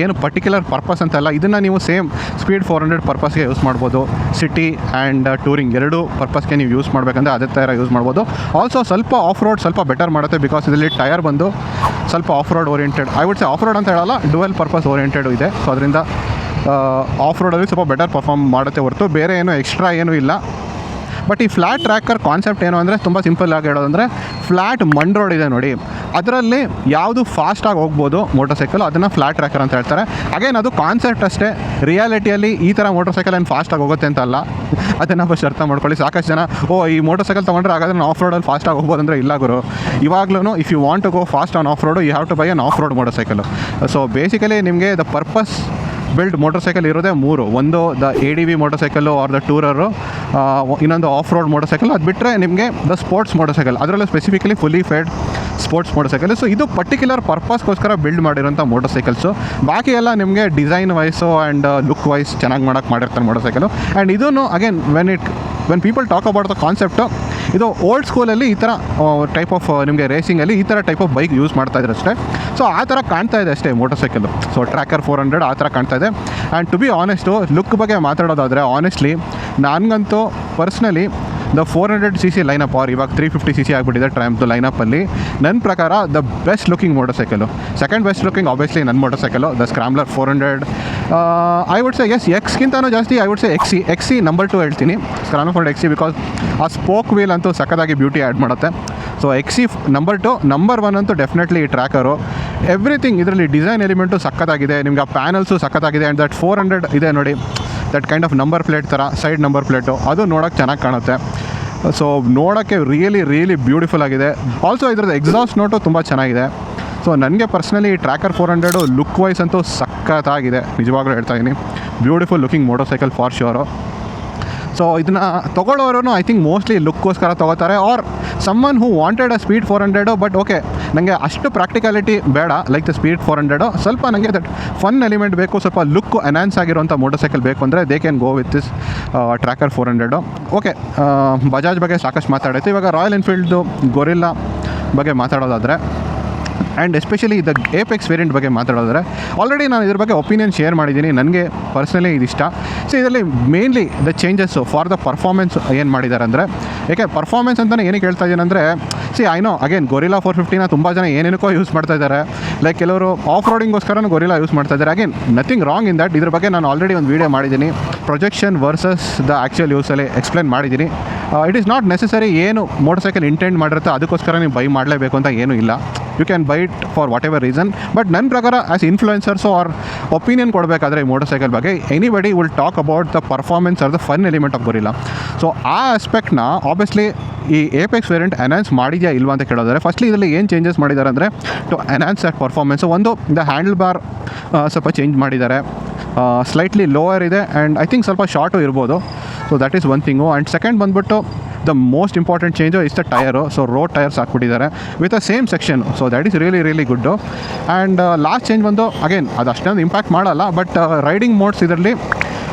ಏನು ಪರ್ಟಿಕ್ಯುಲರ್ ಪರ್ಪಸ್ ಅಂತಲ್ಲ. ಇದನ್ನು ನೀವು ಸೇಮ್ ಸ್ಪೀಡ್ 400 ಪರ್ಪಸ್ಗೆ ಯೂಸ್ ಮಾಡ್ಬೋದು. ಸಿಟಿ ಆ್ಯಂಡ್ ಟೂರಿಂಗ್ ಎರಡೂ ಪರ್ಪಸ್ಗೆ ನೀವು ಯೂಸ್ ಮಾಡಬೇಕಂದ್ರೆ ಅದೇ ಥರ ಯೂಸ್ ಮಾಡ್ಬೋದು. ಆಲ್ಸೋ ಸ್ವಲ್ಪ ಆಫ್ ರೋಡ್ ಸ್ವಲ್ಪ ಬೆಟರ್ ಮಾಡುತ್ತೆ, ಬಿಕಾಸ್ ಇದರಲ್ಲಿ ಟೈರ್ ಬಂದು ಸ್ವಲ್ಪ of road oriented, I would say of road ಅಂತ ಹೇಳಲ್ಲ, ಡುವೆಲ್ ಪರ್ಪಸ್ ಓರಿಯೆಂಟೆಡ್ ಇದೆ. ಸೊ ಅದರಿಂದ ಆಫ್ ರೋಡಲ್ಲಿ ಸ್ವಲ್ಪ ಬೆಟರ್ ಪರ್ಫಾರ್ಮ್ ಮಾಡುತ್ತೆ ಹೊರತು ಬೇರೆ ಏನೂ ಎಕ್ಸ್ಟ್ರಾ ಏನೂ ಇಲ್ಲ. ಬಟ್ ಈ ಫ್ಲ್ಯಾಟ್ ಟ್ರ್ಯಾಕರ್ ಕಾನ್ಸೆಪ್ಟ್ ಏನು ಅಂದರೆ ತುಂಬ ಸಿಂಪಲ್ ಆಗಿ ಹೇಳೋದಂದರೆ ಫ್ಲ್ಯಾಟ್ ಮಣ್ ರೋಡ್ ಇದೆ ನೋಡಿ, ಅದರಲ್ಲಿ ಯಾವುದು ಫಾಸ್ಟಾಗಿ ಹೋಗ್ಬೋದು ಮೋಟರ್ ಸೈಕಲ್, ಅದನ್ನು ಫ್ಲ್ಯಾಟ್ ಟ್ರ್ಯಾಕರ್ ಅಂತ ಹೇಳ್ತಾರೆ. ಅಗೇನ್ ಅದು ಕಾನ್ಸೆಪ್ಟ್ ಅಷ್ಟೇ, ರಿಯಾಲಿಟಿಯಲ್ಲಿ ಈ ಥರ ಮೋಟರ್ ಸೈಕಲ್ ಏನು ಫಾಸ್ಟಾಗಿ ಹೋಗುತ್ತೆ ಅಂತ ಅಲ್ಲ, ಅದನ್ನು ಫಸ್ಟ್ ಅರ್ಥ ಮಾಡ್ಕೊಳ್ಳಿ. ಸಾಕಷ್ಟು ಜನ ಈ ಮೋಟರ್ ಸೈಕಲ್ ತೊಗೊಂಡ್ರೆ ಹಾಗಾದ್ರೆ ನಾನು ಆಫ್ ರೋಡಲ್ಲಿ ಫಾಸ್ಟಾಗಿ ಹೋಗ್ಬೋದು ಅಂದರೆ ಇಲ್ಲ ಗುರು. ಇವಾಗಲೂ if you want to go fast on off road you have to buy on off road motorcycle. So basically ನಿಮಗೆ the purpose build motorcycle ಇರೋದೇ 3. ಒಂದು the ADV motorcycle or the tourer, ಇನ್ನೊಂದು off road motorcycle, ಅದು ಬಿಟ್ಟರೆ ನಿಮಗೆ the sports motorcycle, ಅದರಲ್ಲೂ specifically fully faired sports motorcycle. So ಇದು particular ಪರ್ಪಸ್ಗೋಸ್ಕರ ಬಿಲ್ಡ್ ಮಾಡಿರೋಂಥ ಮೋಟರ್ ಸೈಕಲ್ಸು. ಬಾಕಿ ಎಲ್ಲ ನಿಮಗೆ design wise and look wise ಚೆನ್ನಾಗಿ ಮಾಡಿರ್ತಾರೆ ಮೋಟರ್ ಸೈಕಲು. ಆ್ಯಂಡ್ ಇದೂ again when people talk about the concept, ಇದು ಓಲ್ಡ್ ಸ್ಕೂಲಲ್ಲಿ ಈ ಥರ ಟೈಪ್ ಆಫ್ ನಿಮಗೆ ರೇಸಿಂಗಲ್ಲಿ ಈ ಥರ ಟೈಪ್ ಆಫ್ ಬೈಕ್ ಯೂಸ್ ಮಾಡ್ತಾಯಿದ್ರು ಅಷ್ಟೇ. ಸೊ ಆ ಥರ ಕಾಣ್ತಾ ಇದೆ ಅಷ್ಟೇ ಮೋಟರ್ ಸೈಕಲ್ಲು. ಸೊ ಟ್ರ್ಯಾಕರ್ 400 ಆ ಥರ ಕಾಣ್ತಾ ಇದೆ. And to be honest look ಬಗ್ಗೆ ಮಾತಾಡೋದಾದರೆ ಆನೆಸ್ಟ್ಲಿ ನನಗಂತೂ personally the 400 cc lineup or ಇವಾಗ 350 cc ಆಗಿಬಿಟ್ಟಿದೆ ಟ್ರಯಂಫ್ದು ಲೈನಪ್ಪಲ್ಲಿ, ನನ್ನ ಪ್ರಕಾರ the best looking motorcycle. Second best looking obviously ನನ್ನ motorcycle the Scrambler 400. I would say S ಎಕ್ಸ್ಗಿಂತನೂ ಜಾಸ್ತಿ I would say XC number 2 ಹೇಳ್ತೀನಿ, ಸ್ಕ್ರಾಮ್ಲರ್ 400 XC, ಬಿಕಾಸ್ ಆ ಸ್ಪೋಕ್ ವೀಲ್ ಅಂತೂ ಸಖತ್ತಾಗಿ ಬ್ಯೂಟಿ ಆ್ಯಡ್ ಮಾಡುತ್ತೆ. So XC number 2. ನಂಬರ್ 1 ಅಂತೂ definitely ಈ ಟ್ರ್ಯಾಕರು. ಎವ್ರಿಥಿಂಗ್ ಇದರಲ್ಲಿ ಡಿಸೈನ್ ಎಲಿಮೆಂಟು ಸಖತ್ತಾಗಿದೆ, ನಿಮ್ಗೆ ಆ ಪ್ಯಾನಲ್ಸು ಸಖತ್ತಾಗಿದೆ. ಆ್ಯಂಡ್ ದಟ್ 400 ಇದೆ ನೋಡಿ, that kind of number plate ಥರ ಸೈಡ್ ನಂಬರ್ ಪ್ಲೇಟು, ಅದು ನೋಡೋಕ್ಕೆ ಚೆನ್ನಾಗಿ ಕಾಣುತ್ತೆ. ಸೊ ನೋಡೋಕ್ಕೆ ರಿಯಲಿ ಬ್ಯೂಟಿಫುಲ್ ಆಗಿದೆ. ಆಲ್ಸೋ ಇದ್ರದ್ದು ಎಕ್ಸಾಸ್ಟ್ ನೋಟು ತುಂಬ ಚೆನ್ನಾಗಿದೆ. ಸೊ ನನಗೆ ಪರ್ಸ್ನಲಿ ಟ್ರ್ಯಾಕರ್ 400 ಲುಕ್ ವೈಸ್ ಅಂತೂ ಸಖತ್ತಾಗಿದೆ, ನಿಜವಾಗ್ಲೂ ಹೇಳ್ತಾ ಇದ್ದೀನಿ. Beautiful looking motorcycle for sure. So ಇದನ್ನು ತೊಗೊಳ್ಳೋರು ಐ ಥಿಂಕ್ ಮೋಸ್ಟ್ಲಿ ಲುಕ್ಕೋಸ್ಕರ ತೊಗೋತಾರೆ, or someone who wanted a Speed 400. But okay, ನನಗೆ ಅಷ್ಟು ಪ್ರಾಕ್ಟಿಕಾಲಿಟಿ ಬೇಡ ಲೈಕ್ ದ ಸ್ಪೀಡ್ 400. ಸ್ವಲ್ಪ ನನಗೆ ದಟ್ ಫನ್ ಎಲಿಮೆಂಟ್ ಬೇಕು, ಸ್ವಲ್ಪ ಲುಕ್ ಎನ್ಹಾನ್ಸ್ ಆಗಿರೋಂಥ ಮೋಟರ್ ಸೈಕಲ್ ಬೇಕು ಅಂದರೆ they can go with this Tracker 400. Okay, Bajaj ಬಗ್ಗೆ ಸಾಕಷ್ಟು ಮಾತಾಡಾಯಿತು. ಇವಾಗ ರಾಯಲ್ ಎನ್ಫೀಲ್ಡ್ದು ಗೊರಿಲ್ಲಾ ಬಗ್ಗೆ ಮಾತಾಡೋದಾದರೆ and especially the Apex variant ಬಗ್ಗೆ ಮಾತಾಡೋದಾದರೆ ಆಲ್ರೆಡಿ ನಾನು ಇದ್ರ ಬಗ್ಗೆ ಒಪಿನಿಯನ್ ಶೇರ್ ಮಾಡಿದ್ದೀನಿ. ನನಗೆ ಪರ್ಸ್ನಲಿ ಇದಿಷ್ಟ. ಸೊ ಇದರಲ್ಲಿ mainly the changes for the performance ಏನು ಮಾಡಿದ್ದಾರೆ ಅಂದರೆ, ಏಕೆ ಪರ್ಫಾರ್ಮೆನ್ಸ್ ಅಂತಲೇ ಏನಕ್ಕೆ ಹೇಳ್ತಾ ಇದ್ದೀನಿ ಅಂದರೆ, ಐ ನೋ ಅಗೇನ್ ಗೊರಿಲ್ಲಾ 450ನ ತುಂಬ ಜನ ಏನೇನಕ್ಕೋ ಯೂಸ್ ಮಾಡ್ತಾ ಇದ್ದಾರೆ. ಲೈಕ್ ಕೆಲವರು ಆಫ್ ರೋಡಿಂಗೋಸ್ಕರನೂ ಗೊರಿಲ್ಲಾ ಯೂಸ್ ಮಾಡ್ತಾ ಇದ್ದಾರೆ. Again nothing wrong in that. ಇದ್ರ ಬಗ್ಗೆ ನಾನು ಆಲ್ರೆಡಿ ಒಂದು ವೀಡಿಯೋ ಮಾಡಿದ್ದೀನಿ, ಪ್ರೊಜೆಕ್ಷನ್ ವರ್ಸಸ್ ದ ಆ್ಯಕ್ಚುಯಲ್ ಯೂಸಲ್ಲಿ ಎಕ್ಸ್ಪ್ಲೇನ್ ಮಾಡಿದ್ದೀನಿ. ಇಟ್ ಈಸ್ ನಾಟ್ ನೆಸೆಸರಿ ಏನು ಮೋಟರ್ ಸೈಕಲ್ ಇಂಟೆಂಡ್ ಮಾಡಿರುತ್ತೆ ಅದಕ್ಕೋಸ್ಕರ ನೀವು ಬೈ ಮಾಡಲೇಬೇಕು ಅಂತ ಏನೂ ಇಲ್ಲ. You can buy it for whatever reason. But ನನ್ನ ಪ್ರಕಾರ ಆ್ಯಸ್ ಇನ್ಫ್ಲುಯೆನ್ಸರ್ಸು ಆರ್ ಒಪಿನಿಯನ್ ಕೊಡಬೇಕಾದ್ರೆ ಈ ಮೋಟರ್ ಸೈಕಲ್ ಬಗ್ಗೆ anybody will talk about the performance or the fun element of Guerrilla. So ಆ ಆಸ್ಪೆಕ್ಟ್ನ ಆಬ್ವಿಯಸ್ಲಿ ಈ ಏಪೆಕ್ಸ್ ವೇರಿಯಂಟ್ ಎನ್ಹಾನ್ಸ್ ಮಾಡಿದೆಯಾ ಇಲ್ವಾ ಅಂತ ಕೇಳೋದಾರೆ, ಫಸ್ಟ್ಲಿ ಇದರಲ್ಲಿ ಏನು ಚೇಂಜಸ್ ಮಾಡಿದ್ದಾರೆ ಅಂದರೆ ಟು ಎನ್ಹಾನ್ಸ್ ದಟ್ ಪರ್ಫಾರ್ಮೆನ್ಸು, ಒಂದು ದ ಹ್ಯಾಂಡಲ್ ಬಾರ್ ಸ್ವಲ್ಪ ಚೇಂಜ್ ಮಾಡಿದ್ದಾರೆ, ಸ್ಲೈಟ್ಲಿ ಲೋವರ್ ಇದೆ ಆ್ಯಂಡ್ ಐ ಥಿಂಕ್ ಸ್ವಲ್ಪ ಶಾರ್ಟು ಇರ್ಬೋದು. So that is one thing. And second ಬಂದುಬಿಟ್ಟು the most important change is the tyre. So road tyres ಹಾಕ್ಬಿಟ್ಟಿದ್ದಾರೆ with a same section. So that is really good. And last change ಬಂದು again ಅದು ಅಷ್ಟೊಂದು impact ಮಾಡಲ್ಲ, but riding modes ಇದರಲ್ಲಿ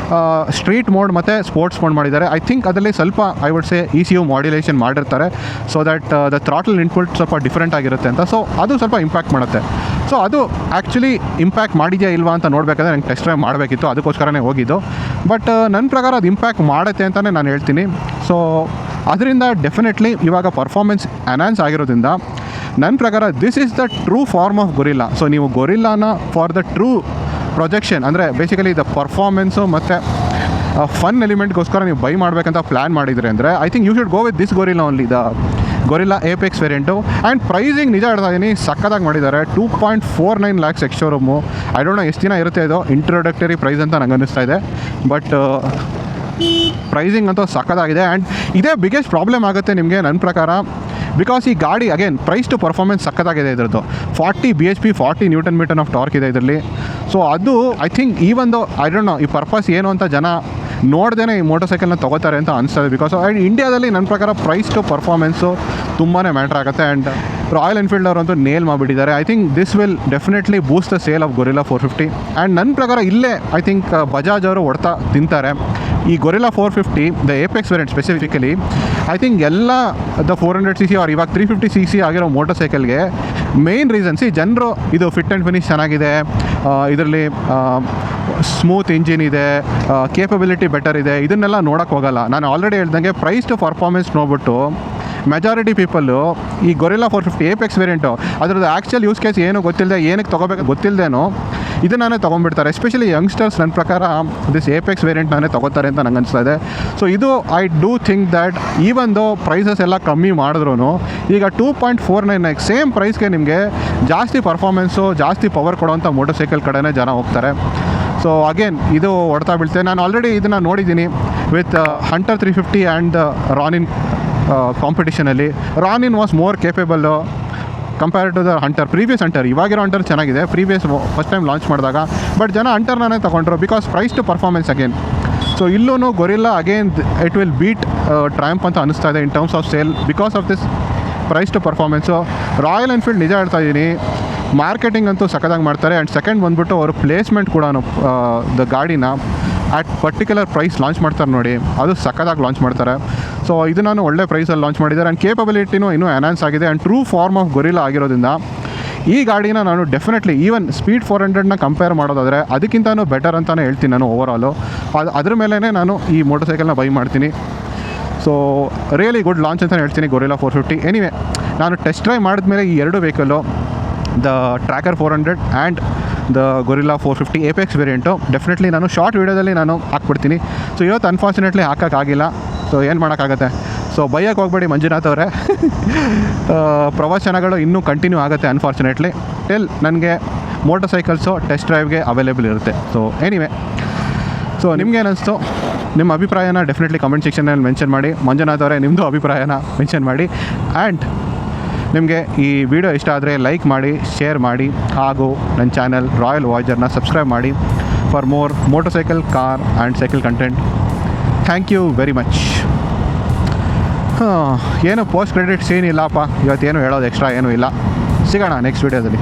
street mode ಮತ್ತು sports mode ಮಾಡಿದ್ದಾರೆ. I think ಅದರಲ್ಲಿ ಸ್ವಲ್ಪ I would say ECU modulation ಮಾಡಿರ್ತಾರೆ, so that the throttle input ಸ್ವಲ್ಪ ಡಿಫ್ರೆಂಟ್ ಆಗಿರುತ್ತೆ ಅಂತ. ಸೊ ಅದು ಸ್ವಲ್ಪ ಇಂಪ್ಯಾಕ್ಟ್ ಮಾಡುತ್ತೆ. ಸೊ ಅದು ಆ್ಯಕ್ಚುಲಿ ಇಂಪ್ಯಾಕ್ಟ್ ಮಾಡಿದೆಯಾ ಇಲ್ವಾ ಅಂತ ನೋಡಬೇಕಾದ್ರೆ ನಂಗೆ ಟೆಸ್ಟ್ ಡ್ರೈವ್ ಮಾಡಬೇಕಿತ್ತು, ಅದಕ್ಕೋಸ್ಕರನೇ ಹೋಗಿದ್ದು. ಬಟ್ ನನ್ನ ಪ್ರಕಾರ ಅದು ಇಂಪ್ಯಾಕ್ಟ್ ಮಾಡುತ್ತೆ ಅಂತಲೇ ನಾನು ಹೇಳ್ತೀನಿ. ಸೊ ಅದರಿಂದ ಡೆಫಿನೆಟ್ಲಿ ಇವಾಗ ಪರ್ಫಾರ್ಮೆನ್ಸ್ ಎನ್ಹಾನ್ಸ್ ಆಗಿರೋದ್ರಿಂದ ನನ್ನ ಪ್ರಕಾರ this is the true form of Guerrilla. So ನೀವು ಗೊರಿಲ್ಲಾನ ಫಾರ್ ದ ಟ್ರೂ ಪ್ರೊಜೆಕ್ಷನ್ ಅಂದರೆ ಬೇಸಿಕಲಿ ದ ಪರ್ಫಾರ್ಮೆನ್ಸು ಮತ್ತು ಫನ್ ಎಲಿಮೆಂಟ್ಗೋಸ್ಕರ ನೀವು ಬೈ ಮಾಡಬೇಕಂತ ಪ್ಲ್ಯಾನ್ ಮಾಡಿದರೆ ಅಂದರೆ I think you should go with this Guerrilla only, the Guerrilla Apex variant. And pricing ನಿಜ ಹೇಳ್ತಾ ಇದ್ದೀನಿ, ಸಕ್ಕದಾಗಿ ಮಾಡಿದ್ದಾರೆ. 2.49 lakhs ex showroom. I don't know ಎಷ್ಟು ದಿನ ಇರುತ್ತೆ ಇದು, ಇಂಟ್ರೊಡಕ್ಟರಿ ಪ್ರೈಸ್ ಅಂತ ನಂಗೆ ಅನ್ನಿಸ್ತಾ ಇದೆ. ಬಟ್ ಪ್ರೈಸಿಂಗ್ ಅಂತೂ ಸಕ್ಕದಾಗಿದೆ. ಆ್ಯಂಡ್ ಇದೇ ಬಿಗ್ಗೆಸ್ಟ್ ಪ್ರಾಬ್ಲಮ್ ಆಗುತ್ತೆ ನಿಮಗೆ ನನ್ನ ಪ್ರಕಾರ, ಬಿಕಾಸ್ ಈ ಗಾಡಿ ಅಗೇನ್ ಪ್ರೈಸ್ ಟು ಪರ್ಫಾರ್ಮೆನ್ಸ್ ಸಕ್ಕತ್ತಾಗಿದೆ ಇದರದ್ದು. 40 bhp 40 Nm ಆಫ್ ಟಾರ್ಕ್ ಇದೆ ಇದರಲ್ಲಿ. ಸೊ ಅದು ಐ ಥಿಂಕ್ ಈ ಒಂದು ಐ ಡೋಂಟ್ ನೋ ಈ ಪರ್ಪಸ್ ಏನು ಅಂತ ಜನ ನೋಡ್ದೇ ಈ ಮೋಟರ್ ಸೈಕಲ್ನ ತೊಗೋತಾರೆ ಅಂತ ಅನಿಸ್ತದೆ. ಬಿಕಾಸ್ ಆ್ಯಂಡ್ ಇಂಡಿಯಾದಲ್ಲಿ ನನ್ನ ಪ್ರಕಾರ ಪ್ರೈಸ್ ಟು ಪರ್ಫಾರ್ಮೆನ್ಸು ತುಂಬಾ ಮ್ಯಾಟ್ರ್ ಆಗುತ್ತೆ. ಆ್ಯಂಡ್ ರಾಯಲ್ ಎನ್ಫೀಲ್ಡ್ ಅವರಂತೂ ನೇಲ್ ಮಾಡಿಬಿಟ್ಟಿದ್ದಾರೆ. I think this will definitely Boost the sale of gorilla 450. And ನನ್ನ ಪ್ರಕಾರ ಇಲ್ಲೇ ಐ ಥಿಂಕ್ ಬಜಾಜ್ ಅವರು ಹೊಡ್ತಾ ತಿಂತಾರೆ. ಈ gorilla 450 the Apex variant specifically I think ಎಲ್ಲ ದ 400cc ಆರ್ ಇವಾಗ 350cc ಆಗಿರೋ ಮೋಟರ್ ಸೈಕಲ್ಗೆ ಮೇಯ್ನ್ ರೀಸನ್ಸ್ ಈ ಜನರು ಇದು ಫಿಟ್ ಆ್ಯಂಡ್ ಫಿನಿಶ್ ಚೆನ್ನಾಗಿದೆ, ಇದರಲ್ಲಿ ಸ್ಮೂತ್ ಇಂಜಿನ್ ಇದೆ, ಕೇಪಬಿಲಿಟಿ ಬೆಟರ್ ಇದೆ, ಇದನ್ನೆಲ್ಲ ನೋಡೋಕ್ಕೆ ಹೋಗಲ್ಲ. ನಾನು ಆಲ್ರೆಡಿ ಹೇಳ್ದಂಗೆ ಪ್ರೈಸ್ ಟು ಪರ್ಫಾರ್ಮೆನ್ಸ್ ನೋಡ್ಬಿಟ್ಟು ಮೆಜಾರಿಟಿ ಪೀಪಲ್ಲು ಈ ಗೊರಿಲ್ಲಾ 450 ಏಪೆಕ್ಸ್ ವೇರಿಯಂಟು ಅದರದ್ದು ಆ್ಯಕ್ಚುಯಲ್ ಯೂಸ್ ಕೇಸ್ ಏನು ಗೊತ್ತಿಲ್ಲದೆ, ಏನಕ್ಕೆ ತೊಗೋಬೇಕು ಗೊತ್ತಿಲ್ಲದೇನೋ ಇದನ್ನೇ ತೊಗೊಂಡ್ಬಿಡ್ತಾರೆ. ಎಸ್ಪೆಷಲಿ ಯಂಗ್ಸ್ಟರ್ಸ್ ನನ್ನ ಪ್ರಕಾರ ದಿಸ್ ಏಪೆಕ್ಸ್ ವೇರಿಯಂಟ್ ನಾನೇ ತೊಗೋತಾರೆ ಅಂತ ನಂಗೆ ಅನಿಸ್ತಾ ಇದೆ. ಸೊ ಇದು I do think that even though prices ಎಲ್ಲ ಕಮ್ಮಿ ಮಾಡಿದ್ರು ಈಗ 2.49 lakhs ಸೇಮ್ ಪ್ರೈಸ್ಗೆ ನಿಮಗೆ ಜಾಸ್ತಿ ಪರ್ಫಾರ್ಮೆನ್ಸು ಜಾಸ್ತಿ ಪವರ್ ಕೊಡೋವಂಥ ಮೋಟರ್ ಸೈಕಲ್ ಕಡೆನೇ ಜನ ಹೋಗ್ತಾರೆ. ಸೊ ಅಗೇನ್ ಇದು ಹೊಡ್ತಾ ಬೀಳ್ತೆ. ನಾನು ಆಲ್ರೆಡಿ ಇದನ್ನು ನೋಡಿದ್ದೀನಿ ವಿತ್ ಹಂಟರ್ 350 ಆ್ಯಂಡ್ ರಾನಿನ್ ಕಾಂಪಿಟಿಷನಲ್ಲಿ. Ronin was more capable compared to the Hunter. Previous Hunter, ಇವಾಗಿರೋ ಹಂಟರ್ ಚೆನ್ನಾಗಿದೆ, ಪ್ರೀವಿಯಸ್ ಫಸ್ಟ್ ಟೈಮ್ ಲಾಂಚ್ ಮಾಡಿದಾಗ. ಬಟ್ ಜನ ಹಂಟರ್ನೇ ತೊಗೊಂಡ್ರು because price to performance again. So ಇಲ್ಲೂ Guerrilla again it will beat Triumph ಅಂತ ಅನಿಸ್ತಾ ಇದೆ in terms of sale because of this price to performance. Royal Enfield ನಿಜ ಹೇಳ್ತಾ ಇದ್ದೀನಿ, ಮಾರ್ಕೆಟಿಂಗ್ ಅಂತೂ ಸಕ್ಕದಾಗಿ ಮಾಡ್ತಾರೆ. ಆ್ಯಂಡ್ ಸೆಕೆಂಡ್ ಬಂದುಬಿಟ್ಟು ಅವರು ಪ್ಲೇಸ್ಮೆಂಟ್ ಕೂಡ ದ ಗಾಡಿನ ಆಟ್ ಪರ್ಟಿಕ್ಯುಲರ್ ಪ್ರೈಸ್ ಲಾಂಚ್ ಮಾಡ್ತಾರೆ ನೋಡಿ, ಅದು ಸಕ್ಕದಾಗಿ ಲಾಂಚ್ ಮಾಡ್ತಾರೆ. ಸೊ ಇದು ನಾನು ಒಳ್ಳೆ ಪ್ರೈಸಲ್ಲಿ ಲಾಂಚ್ ಮಾಡಿದ್ದಾರೆ. ಆ್ಯಂಡ್ ಕೇಪಬಿಲಿಟಿನೂ ಇನ್ನೂ ಎನ್ಹಾನ್ಸ್ ಆಗಿದೆ. And true form of Guerrilla ಆಗಿರೋದ್ರಿಂದ ಈ ಗಾಡಿನ ನಾನು ಡೆಫಿನೆಟ್ಲಿ ಈವನ್ ಸ್ಪೀಡ್ 400ನ ಕಂಪೇರ್ ಮಾಡೋದಾದರೆ ಅದಕ್ಕಿಂತನೂ ಬೆಟರ್ ಅಂತಲೇ ಹೇಳ್ತೀನಿ ನಾನು ಓವರಾಲು. ಅದ್ರ ಮೇಲೇ ನಾನು ಈ ಮೋಟರ್ ಸೈಕಲ್ನ ಬೈ ಮಾಡ್ತೀನಿ. ಸೊ ರಿಯಲಿ ಗುಡ್ ಲಾಂಚ್ ಅಂತಲೇ ಹೇಳ್ತೀನಿ ಗೊರಿಲ್ಲಾ 450. ಎನಿವೆ ನಾನು ಟೆಸ್ಟ್ ಡ್ರೈವ್ ಮಾಡಿದ್ಮೇಲೆ ಈ ಎರಡು vehicle the Tracker 400 and the Guerrilla 450 apex variant definitely ನಾನು ಶಾರ್ಟ್ ವೀಡಿಯೋದಲ್ಲಿ ನಾನು ಹಾಕ್ಬಿಡ್ತೀನಿ. ಸೊ ಇವತ್ತು ಅನ್ಫಾರ್ಚುನೇಟ್ಲಿ ಹಾಕೋಕ್ಕಾಗಿಲ್ಲ, ಸೊ ಏನು ಮಾಡೋಕ್ಕಾಗತ್ತೆ. ಸೊ ಬೈಯಕ್ಕೆ ಹೋಗ್ಬೇಡಿ ಮಂಜುನಾಥ್ ಅವರೇ, ಪ್ರವಚನಗಳು ಇನ್ನೂ ಕಂಟಿನ್ಯೂ ಆಗುತ್ತೆ ಅನ್ಫಾರ್ಚುನೇಟ್ಲಿ. ನನಗೆ ಮೋಟರ್ ಸೈಕಲ್ಸು ಟೆಸ್ಟ್ ಡ್ರೈವ್ಗೆ ಅವೈಲೇಬಲ್ ಇರುತ್ತೆ. ಸೊ ಎನಿವೆ, ಸೊ ನಿಮ್ಗೇನಿಸ್ತು, ನಿಮ್ಮ ಅಭಿಪ್ರಾಯನ ಡೆಫಿನೆಟ್ಲಿ ಕಮೆಂಟ್ ಸೆಕ್ಷನಲ್ಲಿ ಮೆನ್ಷನ್ ಮಾಡಿ. ಮಂಜುನಾಥ್ ಅವರೇ ನಿಮ್ಮದು ಅಭಿಪ್ರಾಯನ ಮೆನ್ಷನ್ ಮಾಡಿ. ಆ್ಯಂಡ್ ನಿಮಗೆ ಈ ವಿಡಿಯೋ ಇಷ್ಟ ಆದರೆ ಲೈಕ್ ಮಾಡಿ, ಶೇರ್ ಮಾಡಿ, ಹಾಗೂ ನನ್ನ ಚಾನಲ್ ರಾಯಲ್ ವಾಯ್ಜರ್ನ ಸಬ್ಸ್ಕ್ರೈಬ್ ಮಾಡಿ for more motorcycle, car and cycle content. Thank you very much. ಏನು ಪೋಸ್ಟ್ ಕ್ರೆಡಿಟ್ಸ್ ಏನಿಲ್ಲಪ್ಪ, ಇವತ್ತೇನು ಹೇಳೋದು ಎಕ್ಸ್ಟ್ರಾ ಏನೂ ಇಲ್ಲ. ಸಿಗೋಣ ನೆಕ್ಸ್ಟ್ ವೀಡಿಯೋದಲ್ಲಿ.